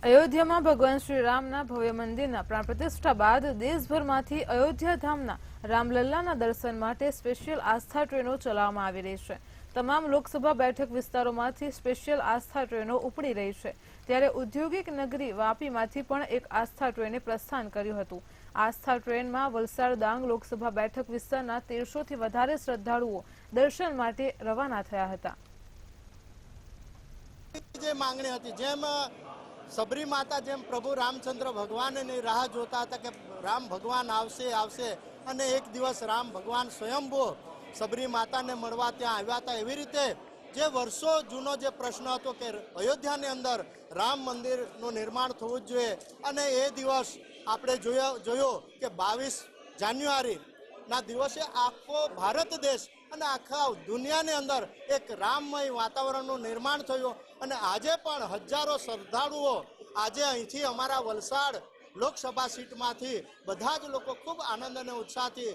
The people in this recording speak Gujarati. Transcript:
અયોધ્યામાં ભગવાન શ્રી રામના ભવ્ય મંદિરના પ્રાણ પ્રતિષ્ઠા બાદ દેશભરમાંથી અયોધ્યા ધામના રામલલ્લાના દર્શન માટે સ્પેશિયલ આસ્થા ટ્રેનો ચલાવવામાં આવી રહી છે। તમામ લોકસભા બેઠક વિસ્તારોમાંથી સ્પેશિયલ આસ્થા ટ્રેનો ઉપડી રહી છે, ત્યારે ઔદ્યોગિક નગરી વાપીમાંથી પણ એક આસ્થા ટ્રેને પ્રસ્થાન કર્યું હતું। આસ્થા ટ્રેનમાં વલસાડ ડાંગ લોકસભા બેઠક વિસ્તારના 1300થી વધારે શ્રદ્ધાળુઓ દર્શન માટે રવાના થયા હતા। જે માંગણી હતી, જેમ સબરી માતા જેમ પ્રભુ રામચંદ્ર ભગવાનની રાહ જોતા હતા કે રામ ભગવાન આવશે અને એક દિવસ રામ ભગવાન સ્વયંભૂ સબરી માતાને મળવા ત્યાં આવ્યા હતા, એવી રીતે જે વર્ષો જૂનો જે પ્રશ્ન હતો કે અયોધ્યાની અંદર રામ મંદિરનું નિર્માણ થવું જ જોઈએ અને એ દિવસ આપણે જોયો કે 22 જાન્યુઆરીના દિવસે આખો ભારત દેશ અને આખા દુનિયાની અંદર એક રામમય વાતાવરણનું નિર્માણ થયું અને આજે પણ હજારો શ્રદ્ધાળુઓ આજે અહીંથી અમારા વલસાડ લોકસભા સીટમાંથી બધા જ લોકો ખૂબ આનંદ અને ઉત્સાહથી